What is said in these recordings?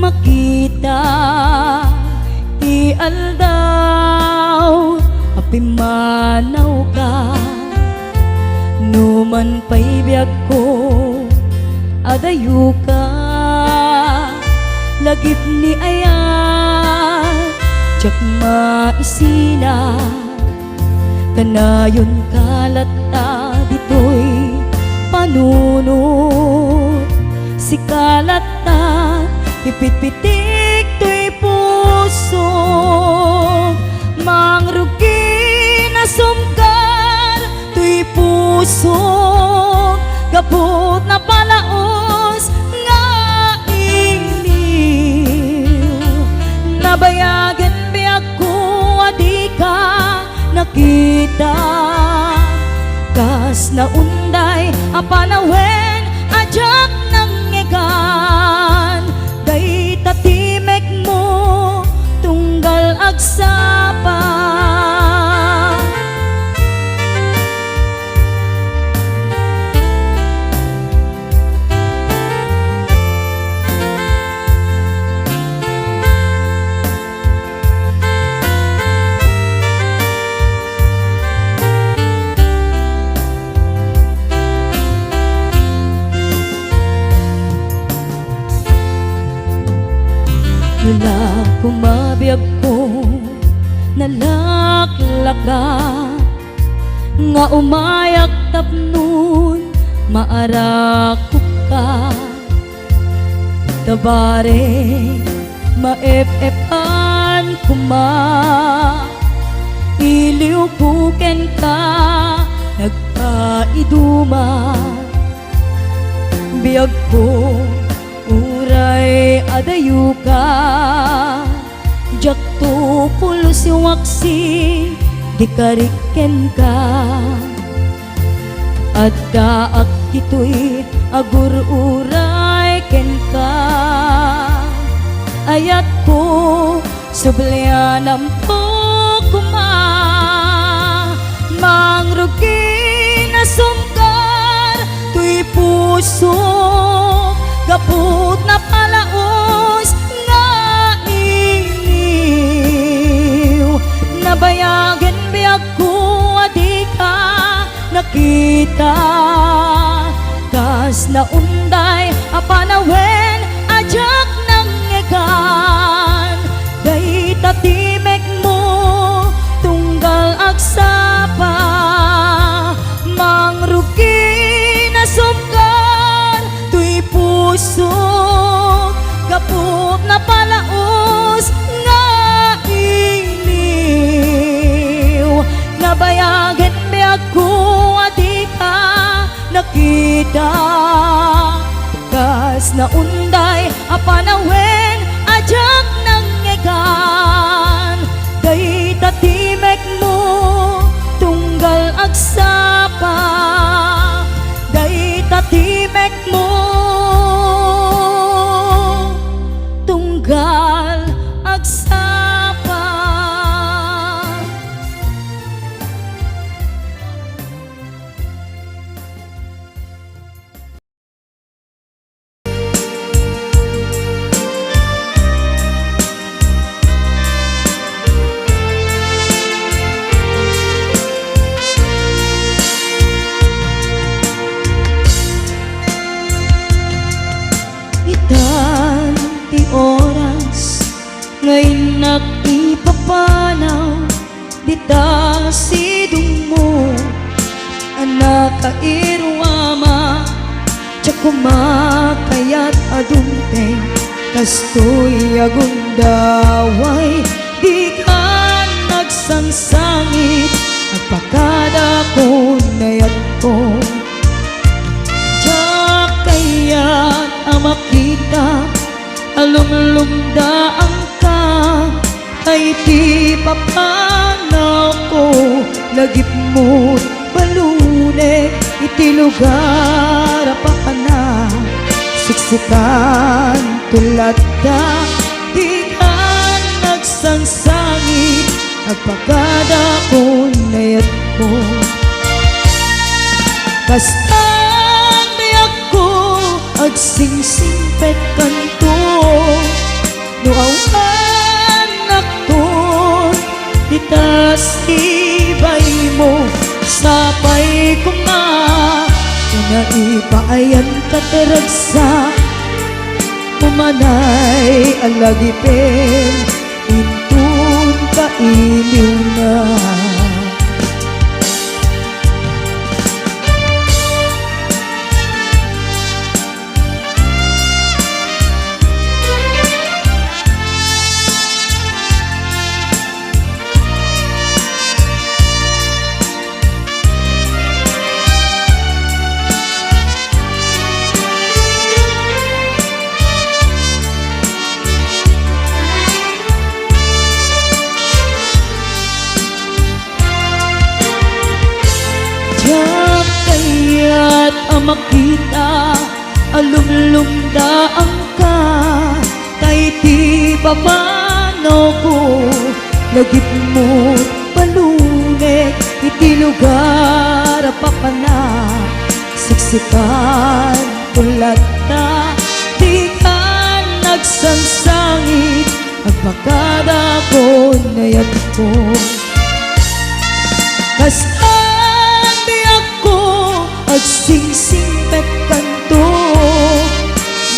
makita ti aldaw apimanaw ka numan pa'y biyag ko adayo ka lagip ni ayat jak maisina kanayon kalata ditoy panunod si kalata ipitpitik to'y puso mangrugi na sumkar to'y puso gapot na palaos nga iniw nabayagan biyak ko adi ka nakita kas na unday apanawen ajak nang ngegan day tatimek mo tunggal agsapa wala kumabiyag ko nalaklaka nga umayak tapnon maarakok ka tabare maep-epan kuma iliw kuken ka nagpaiduma biyag ko uray adayu ka jakto pulos waksi dikariken ka adda ak ito'y agur uray ken ka ayat ko sublianam po kuma mangrugi na sumkar to'y puso gapot na palaos nga iniw nabayagan biyag ko adi ka nakita kas na unday apanawen ajak nang ngegan day tatimek mo tunggal agsapa mangrugi na sumkar to'y puso gapot na palaos nga iniw nabayagan biyag ko adi ka nakita kas na unday apanawen ajak nang ngegan day tatimek mo tunggal agsapa day tatimek mo tunggal agsapa. Itan ti oras ngayon nakipapanaw dita sidong mo anak kairwama tsak kumakayat adunteng kastoy agundaway di ka nagsangsangit agpakada ko nayat ko tsak kayat makita alumlumdaan ka ay ti papanaw ko lagip mo balunek iti lugar apakana siksikan tulad ka di ka nagsangsangit agpakada ko nayat ko kastan biyak ko agsingsingpet kanto Naipaayan kataragsa Umanay alagipin Intun kailiw na kaya't makita alumlumdaan ka kay ti papano ko lagip mo palunek iti lugar papana siksikan tulat na di ka nagsangsangit agpakada ko nayat ko agsingsingpet kanto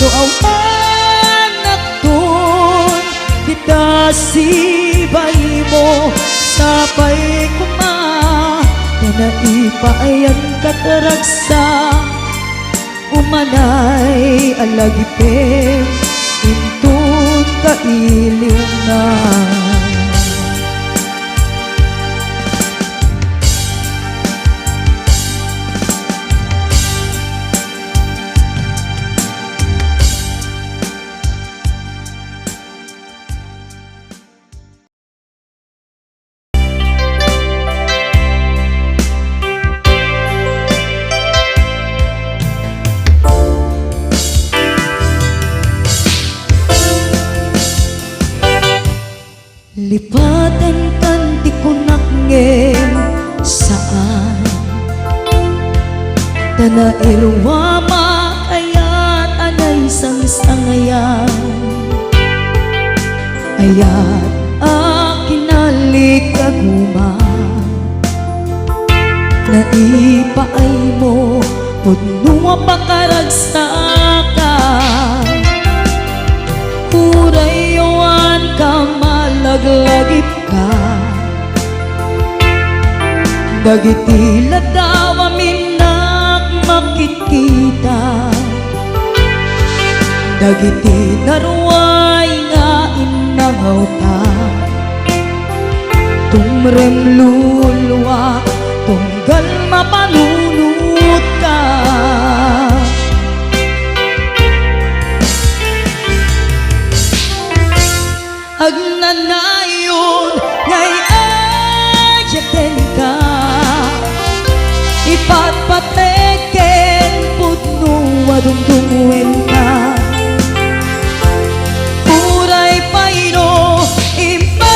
no awan akton kita sibay mo sapay kuma na naipaayan kataragsa umanay alagipin intun kailiw na lipatan tanti ko nakngem saan Tanairwa makayat anay sang-sangayan Ayat akinalik aguma Naipaay mo Pudnunga pakaragsakan Urayawan ka malaglagip ka Dagiti ladaw aminak makikita Dagiti naruay nga inangaw ta Tumrem lulwa tunggal mapanunut ka Agnanayon ngay ayaten ka Ipatpateken putno adungdungwen ka Uray payno impadeyo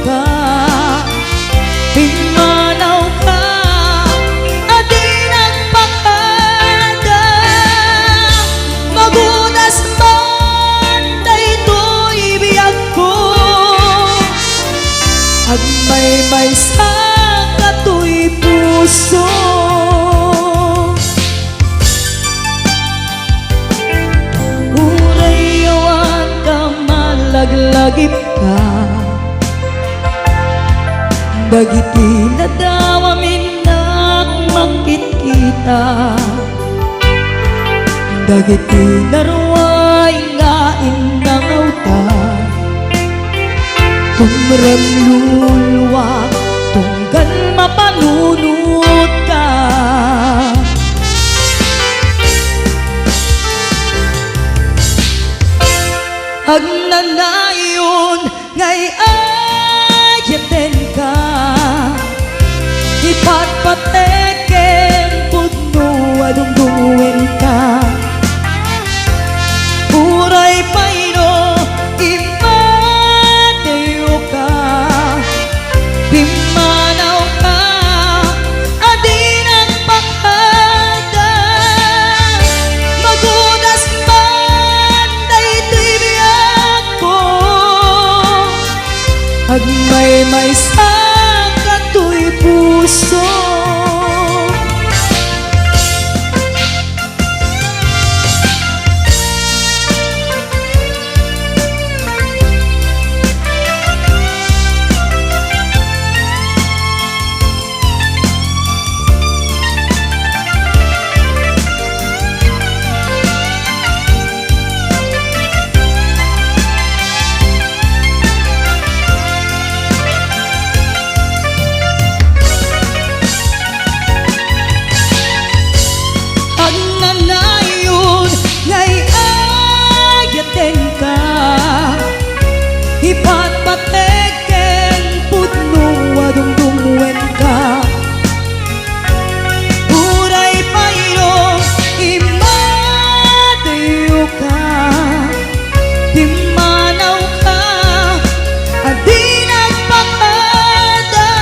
ka Pimanaw ka adi nagpakada Magunas man daytoy biyag ko Agmay-may sa katoy puso Urayawan ka malaglagip ka Dagiti ladaw aminak makikita Dagiti naruay nga inangaw ta Tumrem lulwa tunggal mapanunut ka Agnanayon ngay ayaten ka Ipatpateken putno adungdungwen ka Uray payno impadeyo ka Pimanaw ka adi nagpakada Magunas man daytoy biyag ko Agmay-may sa katoy puso Mateken pudno adungdungwen ka Uray pairo imadayo ka Dimanaw ka adi nagpakada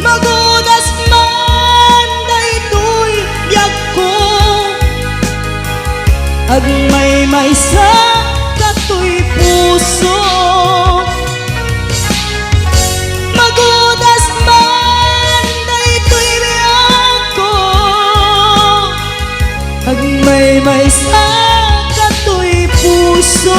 Magudas man daytoy biyag ko Agmay sa katoy puso Magudas man daytoy biyag ko Agmay sa katoy puso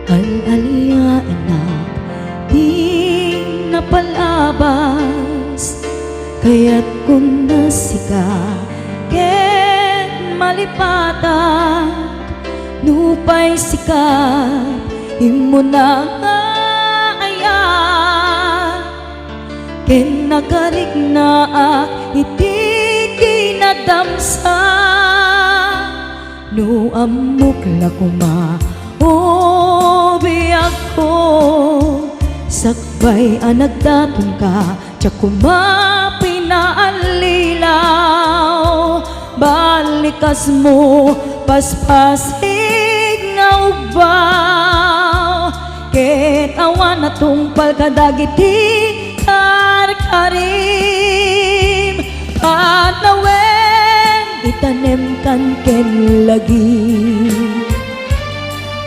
Al-alia anak di napalabas Kaya't kung nasika ken malipatan Nupay sikat imo na ayan Ken nagarik na iti kinadamsa No amok la kuma O biyag ko Sakbay anagdatong ka Tiyak kumapinaalilaw Balikas mo Paspasig nga ubaw Ket awan na tungpal kadagiti Karkarim Panawen Itanem kan ken lagi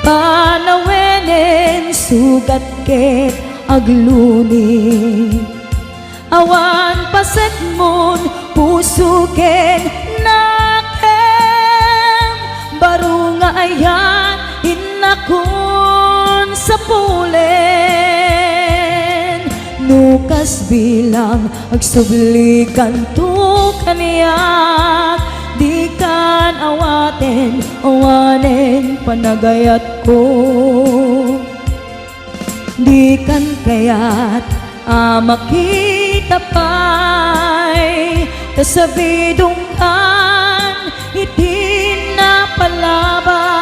Panawenen sugat ket agluni Awan paset mon puso ken nakem Baro nga ayan inakon sa pulen Nukas bilang agsublikan to kaniyak Di kan awaten, awanen panagayat ko Di kan kayat makita pa'y Kasabidong kan iti napalabas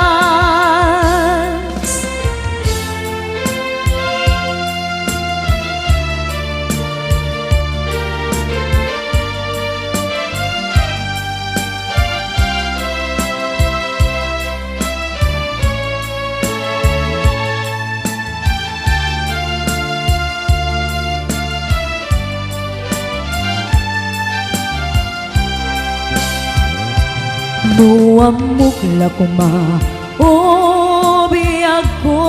No amok la kuma O biyag ko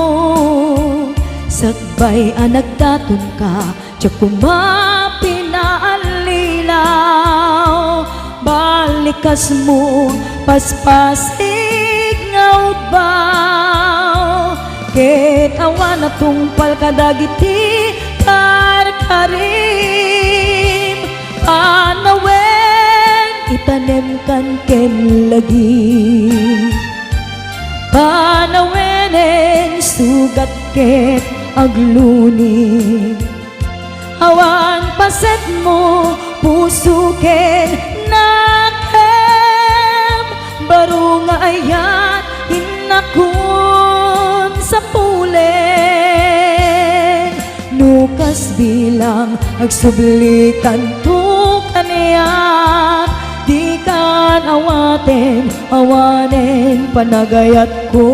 Sakbay anagdatong ka Tiyak kumapinaalilaw Balikas mo Paspasig nga ubaw Ket awan na tungpal kadagiti Karkarim Panawen Itanem kan ken lagi Panawenen sugat ket agluni Awan paset mo puso ken nakem Baro nga ayan inakon sa pulen Nukas bilang agsublikan to kaniyak Di kan awaten, awanen panagayat ko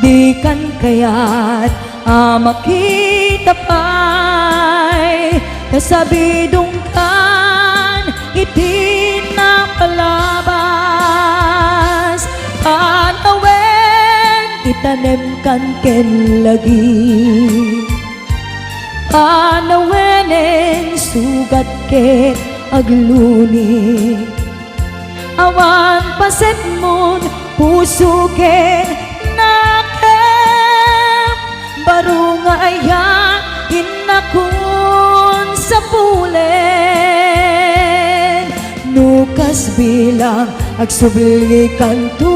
Di kan kayat makita pa'y Kasabidong kan iti napalabas Panawen itanem kan ken lagi Panawenen sugat ket agluni Awan paset mon puso ken nakem Baro nga ayan inakon sa pulen Nukas bilang agsublikan tu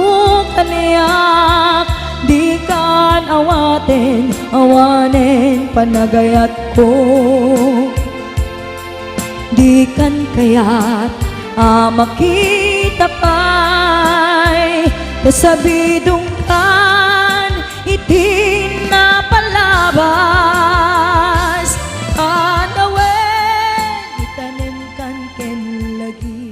kaniyak, di kan awaten awanen panagayat ko, di kan kayat makita pa'y kasabidong kan itin na palabas, anawen itanim kan ken lagi.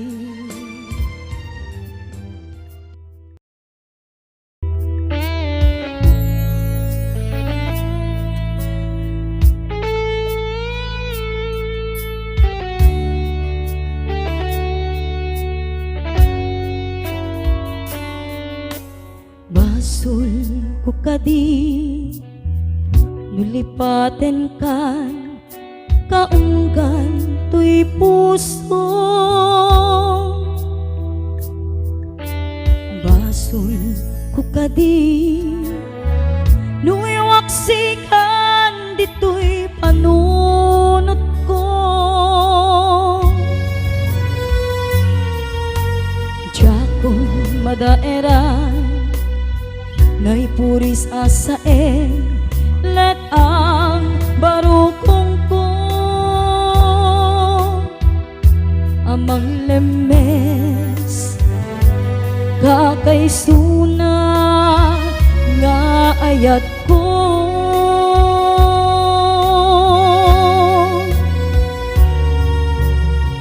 Basul ko kadi nulipaten kan kaunggan tuy puso, basul ko kadi nuiwaksikan dito'y panunot ko, jakon madaeran naipuris asae let ang barukong ko, amang lemes kakaisuna nga ayat ko,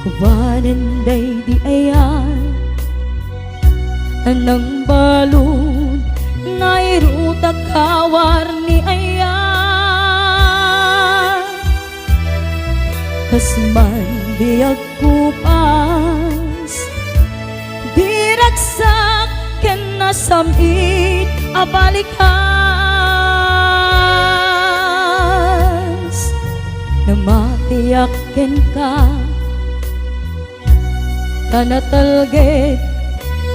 kubanan day di ayan anang balon nairuta kawar ni ayan, kasman di agkupas diragsak ken nasamit abalikas, namatiyak ken ka tanatalget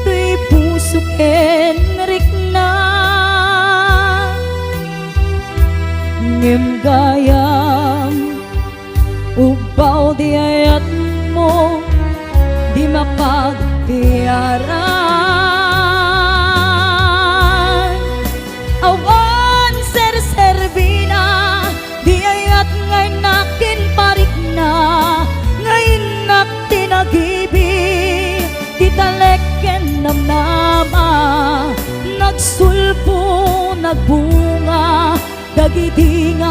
tuy puso ken rikna, ngem gayam ubaw di ayat mo di mapagtiyaran, awan ser-serbina di ayat ngay nakin parik na, ngayon nak tinagibi di taleken namnama, nagsulpo nagbunga dagiti nga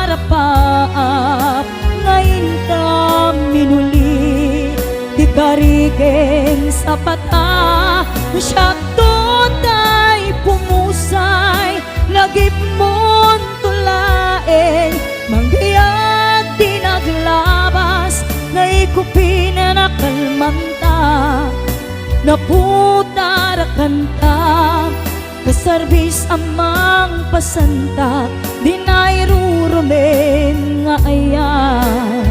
arapaap, ngayon ka minuli di karigeng sa pata, siyakto tay pumusay lagip mon tulaeng manggiyag di naglabas, ngaikupi na nakalmanta naputar kanta, kasarbis amang pasanta di nairurumen nga ayan.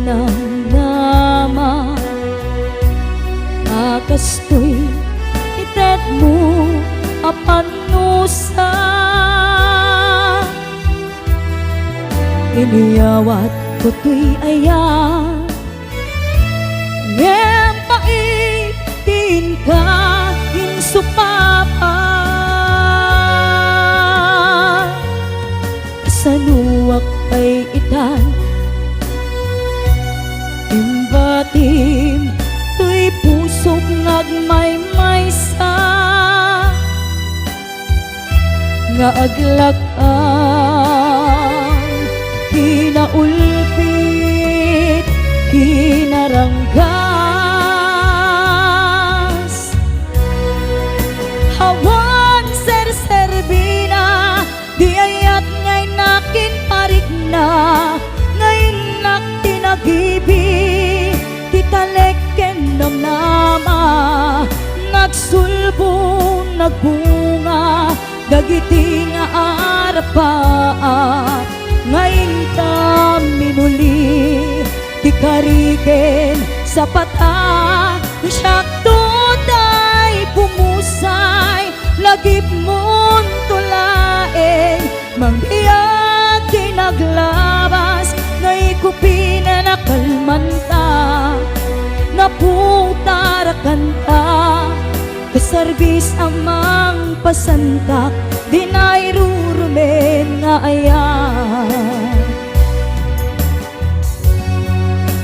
Nama akastoy itet mo apanusa, iniyawat ko tuy ayan ngem paitin ka insupapa, sanuwak pa'y itan imbatim tuy pusok ngagmaymaysa, nga aglakan kinaulpit kinaranggas, hawan ser-serbina di ayat ngay nakin parik na, ngayon nak tinagibi nagbunga dagiti nga arapa ngayon ta minuli ti kariken sa pata siyakto tay pumusay lagip mon tulaen mangbiyag ti naglabas ngay kupina na kalmanta naputarakan ta kasarbis amang pasantak dinairurumen nga ayan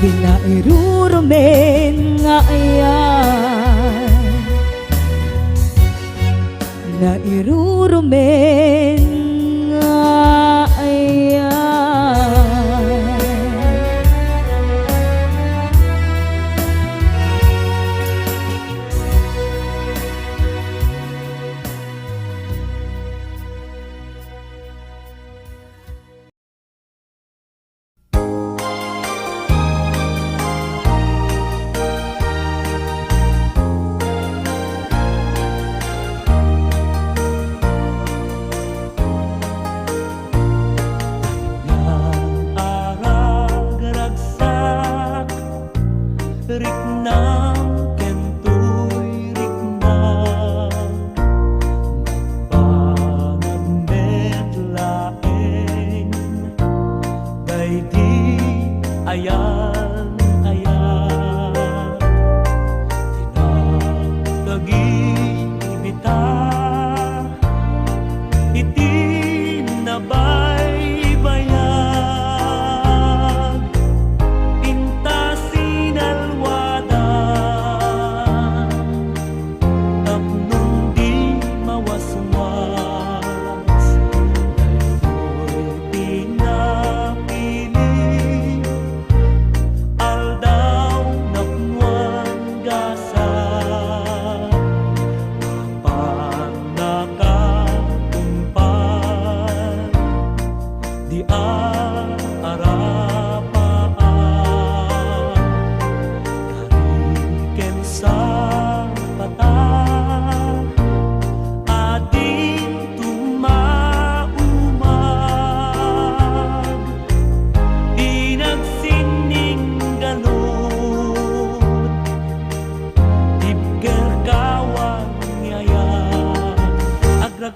dinairurumen nga ayan nairurumen nga ayan.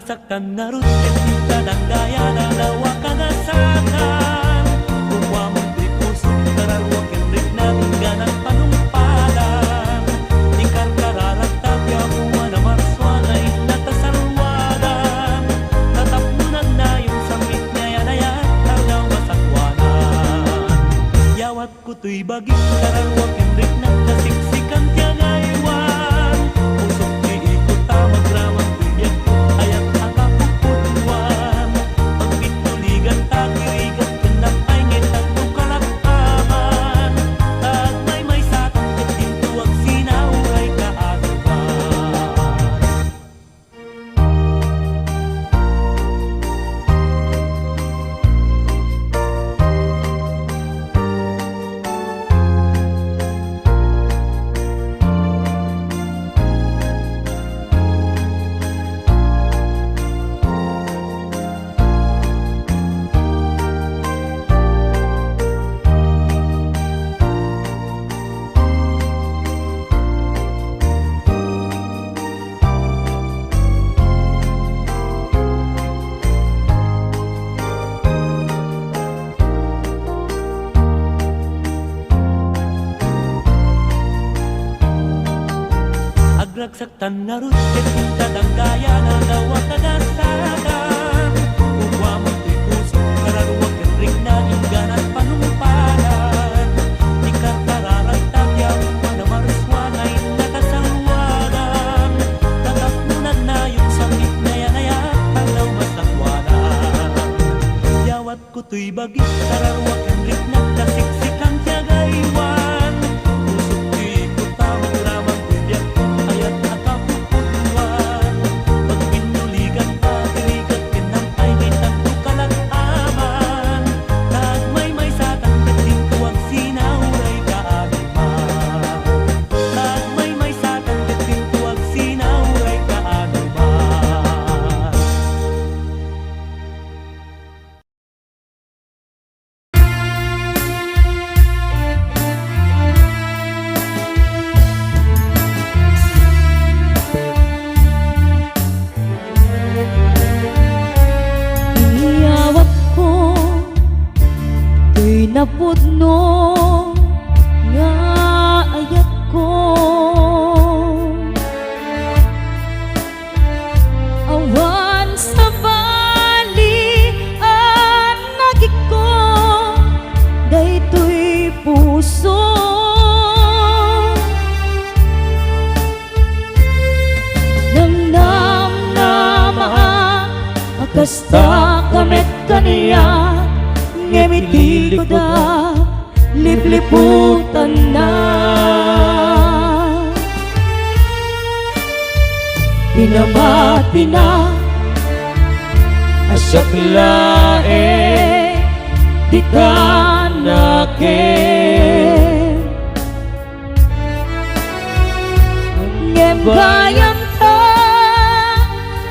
Saktan narut kita dan gaya dalawa kagasakan Kumwa menteri pusuk kararwa kendrik na tingganan panumpalan Ingkar kararak tapya buwa na marswanay natasalwadan Tatap nunan na yung sambit niya yanayat talaw masakwanan Yawat kuto'y bagik kararwa kendrik na kasiksikan tiyagaywan Pusok di ikot ta magramang tuyag ayat akapuputuan Pagpituligan ta kirigat kenang ay ngitan tukalakaman At may sakang ketintuag sinauray kaagapan Agragsaktan narut ketinta dan gaya na dawa kagasakan Kumwa menteri pusok kararwa kendrik na ingganan panumpalan Ikar kararan tapya buwa na marswanay natasalwagan Tatap nunan na yung sambit na yanayat talaw masakwanan Yawat kuto'y bagik kararwa kendrik na kasiksikan tiyagaywan Pusok di ikot ta magramang tuyag ayat akapuputuan Pagpinuligan ta kirigat nga ayat ko. Awan sa bali ang nagik ko, daytoy puso. Nang namnamaan kasta kamet kaniya, ngemiti ko da lipliputan na. Pinamati na Asyak lae di tanakin, ngem gayam ta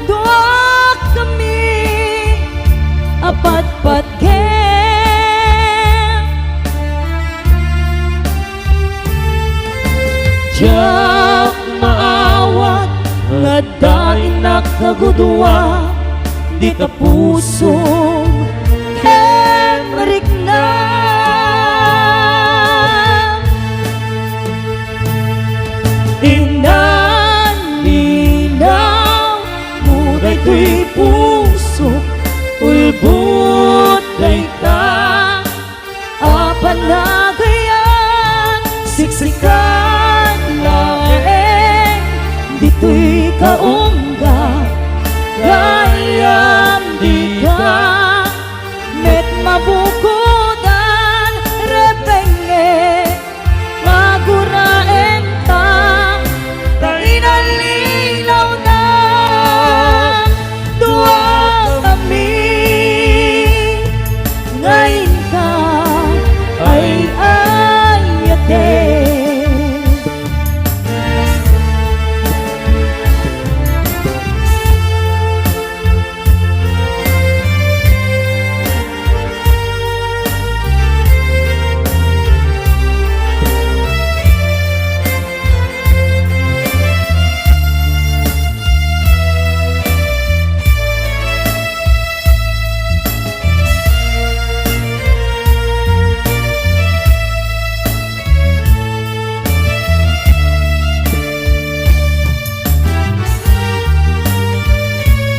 doa kami apat-pat kem. Jak maawat nga daing nakagudwa di ta puso Henrik na inaninaw muday to'y puso ulbut day ta apanagayan siksikan laeng dito'y kaungga gayam di ka met mabukudan repenge maguraen ta inalinaw na dua kami ngayon ka ay ayatin.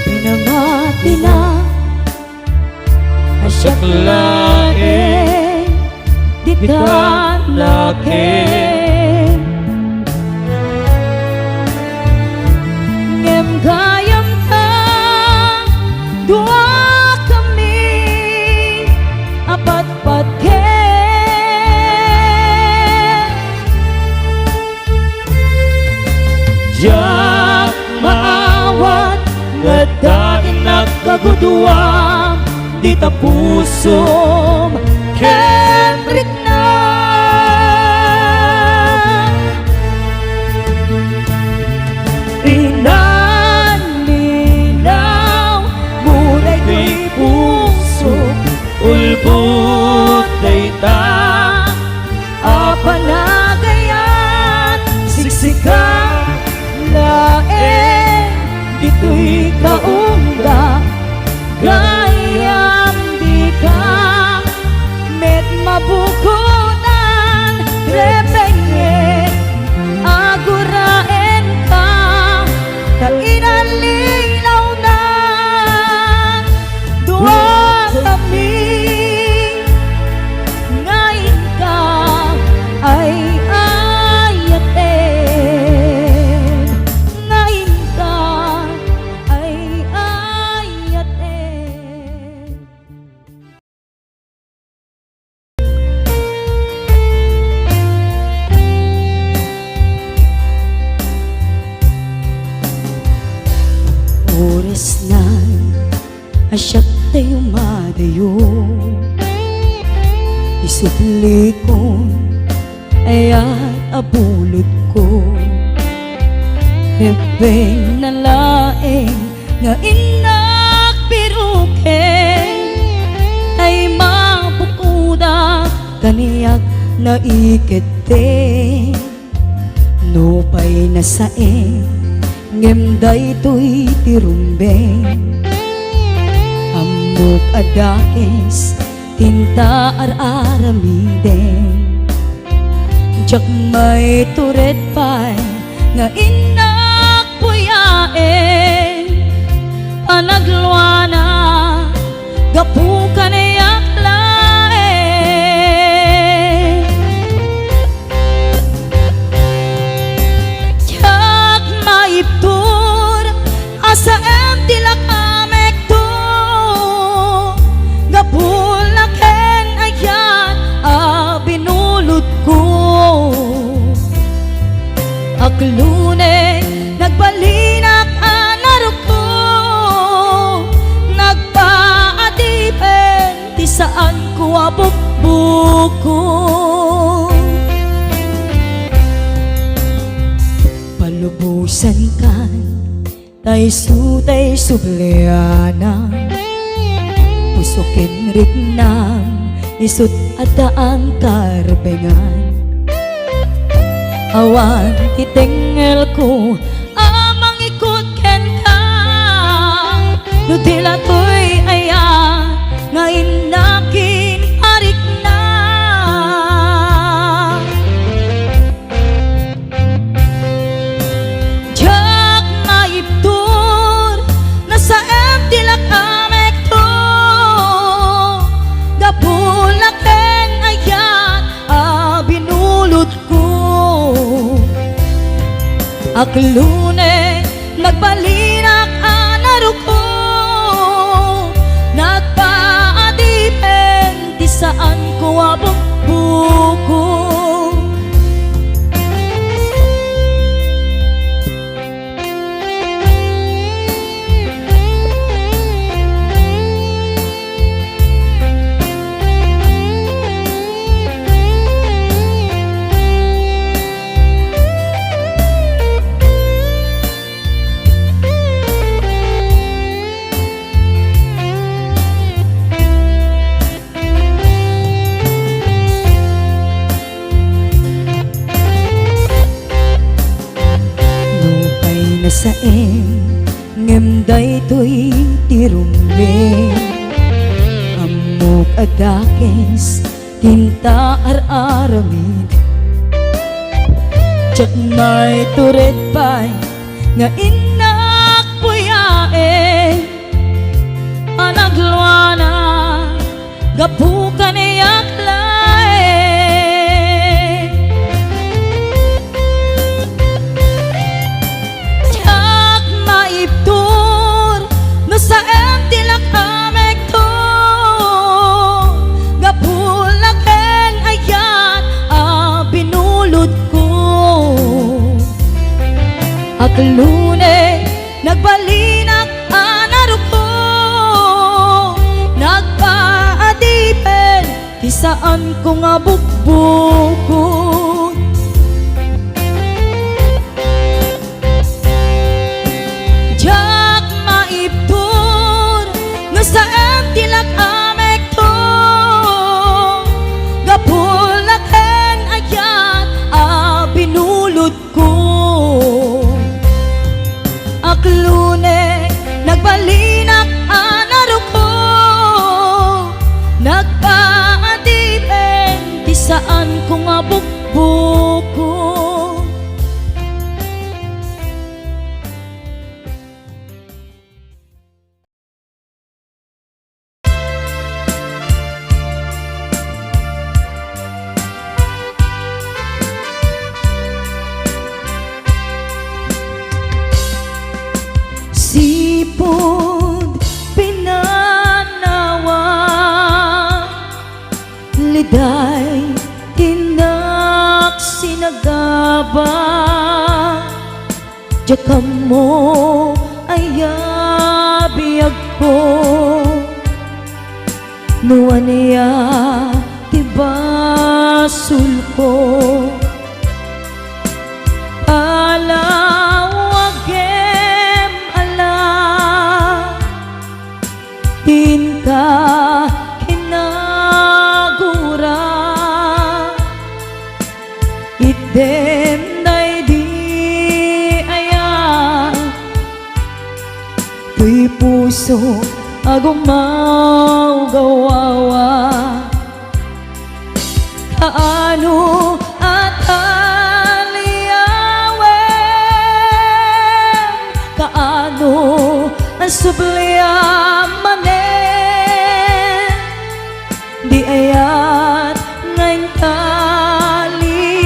Pinamati na asyak laeng di tanakin, ngem gayam ta dua kami apat-pat kem. jak maawat nga daing nakagudwa di ta puso Henrik na inaninaw muday to'y puso ulbut day ta apanagayan siksikan laeng dito'y kaungga gayam di ka met mabukunan repenge aguraen ka inalinaw na dua kami ngayon ka ay ayatin. Ngayon ka ay ayatin. Oras na asyak tayo madayo, isupli ko ayat abulot ko, bebeng na laeng nga inak piruken ay mabukuda kaniyak na ikete no pay nasaeng ngem daytoy tirumbeng amok adakes tinta ar-aramiden. Jak may turet pa'y nga inak puyaen, panagluana gapu kanayak laen. Jak maiptur asa empty lakamek to, gapulaken ayan binulot ko. Aklune nagbalinak anarok ko, nagpaadipen di saan ko abukbuko. Palubusan kan tay sutay subliana, pusukin rignam isut adaan karbengan. Awan titengel ko amang ikut ken ka, no tila to'y ayan nga inakin arik na. Jak maiptur nasa empty lakamek to, gapulaken ayan binulot ko. Aklune nagbalinak anarok ko, nagpaadipen di saan ko abukbuko. Saen ngemday to'y tirumbe, amok adakes tinta ar-aramid. Jak may turet pa'y nga inak puyaen, anagluana gapu kanayak laen. Sa empty lakamek to, gapulaken ayan binulot ko. Aklune nagbalinak anarok ko, nagpaadipen di saan ko nga bukbukon. Jak maiptur sa empty lakamek to, gapulaken ayan binulot ko. Aklune nagbalinak anarok ko, nagpaadipen di saan ko nga bukbuko. Sipod pinanawa, liday tinak sinagaba. Jakam mo ay abiyag ko, nuwan niya tibasul ko. Alawagem ala tinta kinagura, idem day di ayan tuy puso agumaw gawawa. Kaano at aliyawem, kaano ang subliamanen, di ayat ngayon kalime,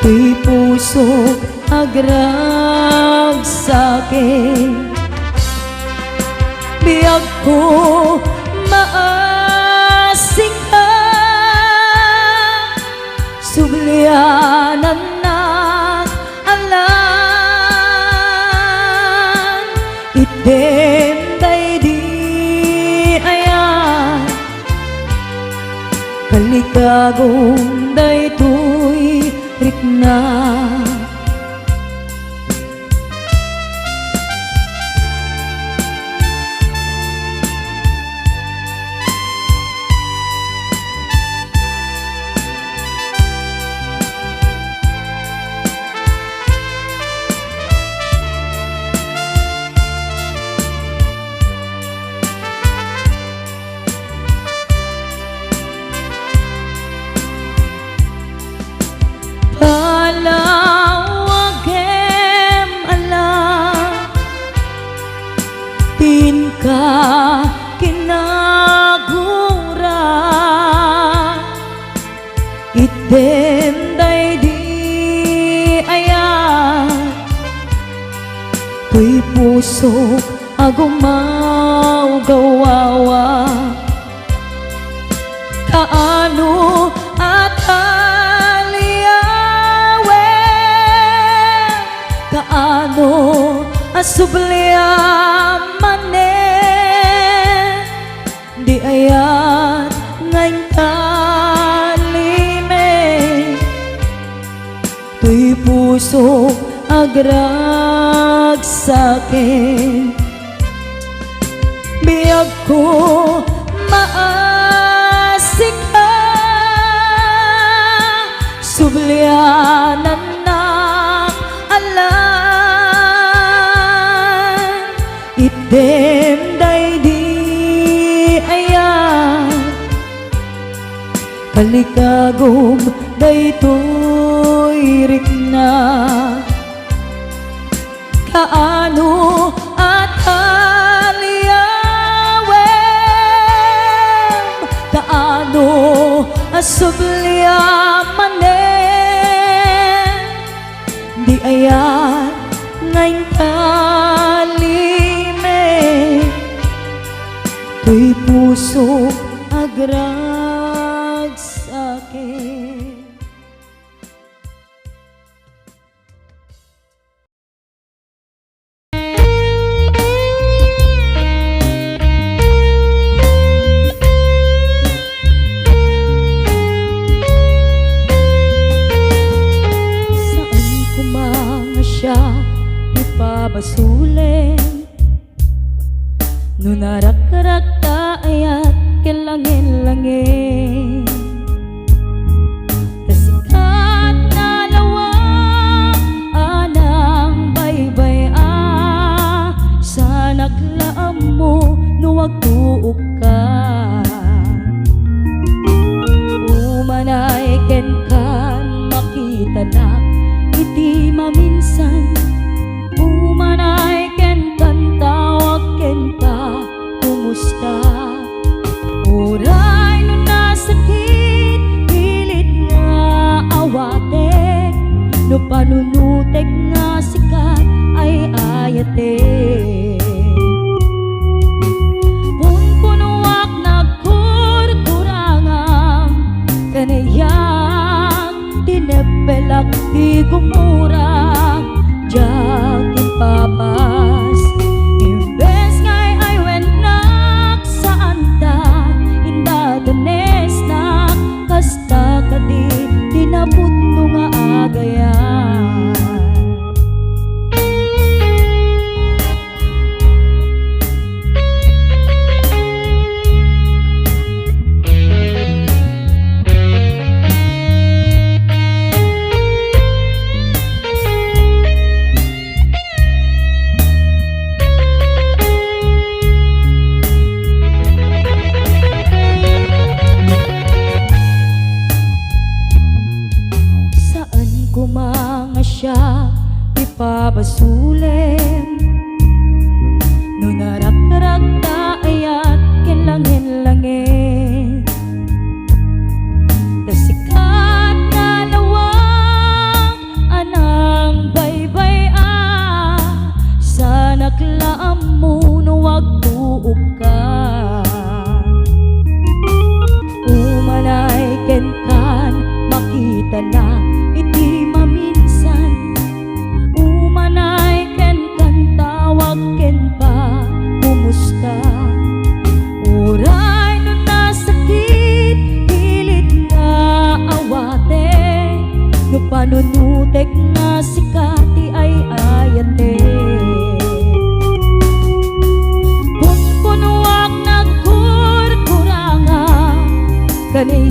tuy puso agrag sa'kin. Biyag ko maasing ka, sublianan na alam, item day di ayan, kalikagong day tuy rikna. Palawagem alam, tin ka kinagura, item day di ayan, tuy pusok agumaw gawawa. Kaano at kaano asubliamanen, di ayat ngayon kalime, tuy puso agrag sa'kin. Biyag ko maasik ka, sublianan na alam, item day di ayan, kalikagom day tuy rikna. Kaano at aliyawem, kaano asubliamanen, di ayan ngayon kalime, tuy puso agrag sa'kin. Ipabasulin no narak-rak ka ayat kilangin-langin, tasikat na lawa anang baybay sa naglaam mo nuwag tuok ka. Umanay ken kan makita na iti maminsan, umanay ken kan tawag ken ka kumusta. Oray no nasakit pilit nga awate, no panunutek nga sikat ay ayate. Punpunuak nagkurkurangang kanayang tinepelak di gumurang jagin papas. Imbes ngay ay wenak saan ta indadanes na kasta kadi tinaputno nga agayan.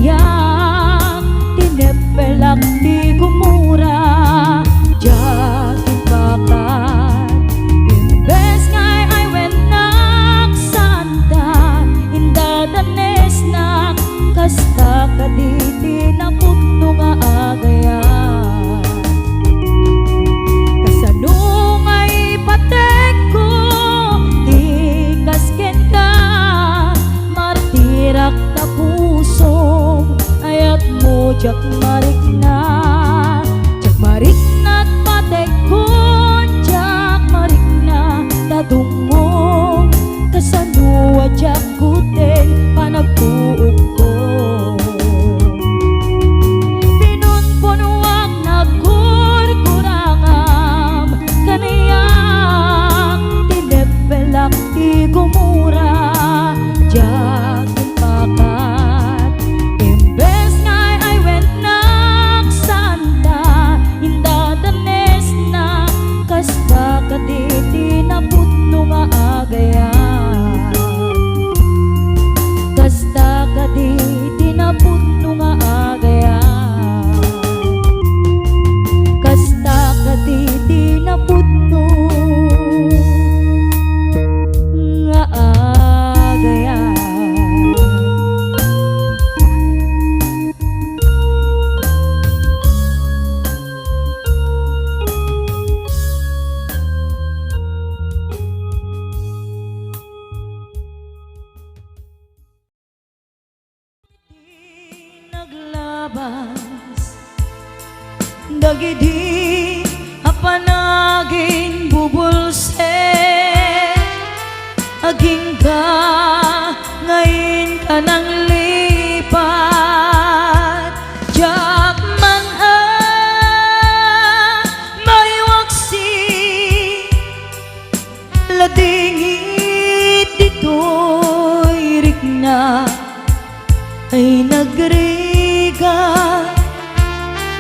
abiyak tinepelak di gumura jakin bakat imbes ngay ay wenak santa inda danes nak kasta kaditi na putno nga agayan kasano ngay patek ko di kasken ka martirak ta puso ayat mo jak marik na at patek ko jak marik na tadungong kasano jak kuten panagpuok ko pinunpunuak na kurkurangam kaniyak tinepelak di gumura jak pakat imbes ngay ay wenak santa inda danes na kasta kaditi na putno nga agayan kasta kaditi na putno nga agayan kasta kaditi na putno nga agayan naglabas dagidi apanagin bubulse aging ka ngayon ka nang lipat jak man may waksi ladingit dito'y rikna ay nagriga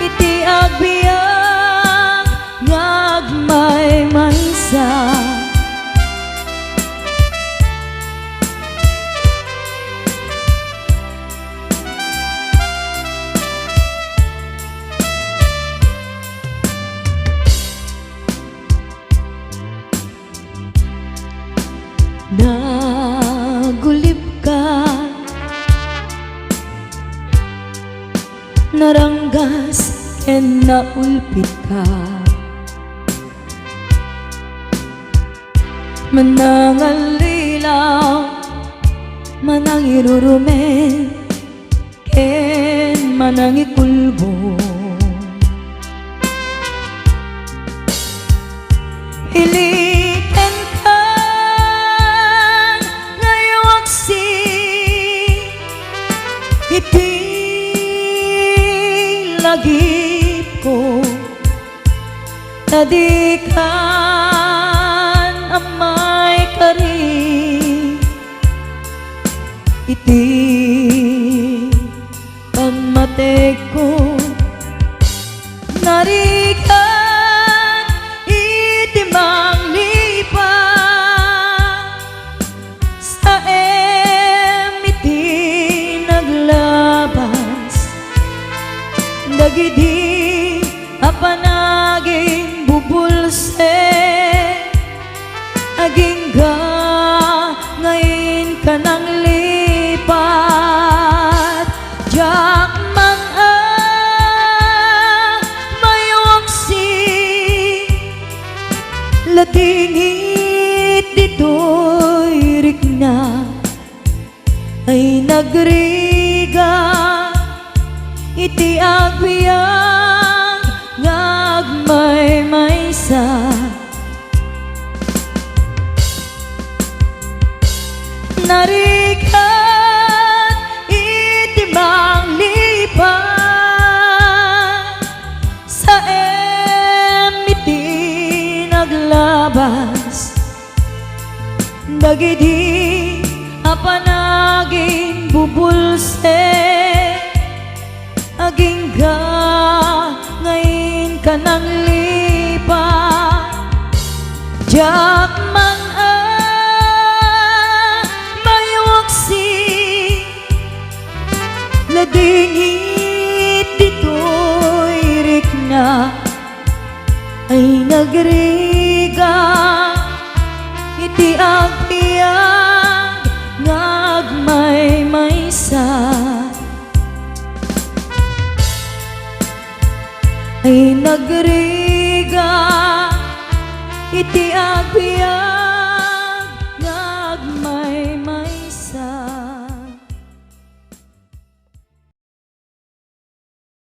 iti agbiyak ngagmay maysa nagulip ka naranggas ken naulpit ka manangalilaw manangirurumen ken manangikulbo iliken ka ngayawaksi iti lagip ko tadikan amay kari iti pagmatek ko narikan iti manglipat sa iti naglabas dagidi apanaging bubulse aging ga ngayon ka nang lipat jak man may waksi latingit dito'y rikna ay nagriga iti agbiyak ngagmay maysa narikan iti manglipat sa iti naglabas dagidi apanaging bubulse aging ga ngayon ka nang lipat jak man may waksi ladi Binhit dito'y rikna ay nagriga, iti agpiyag ngagmay-maysa ay nagriga, iti agpiyag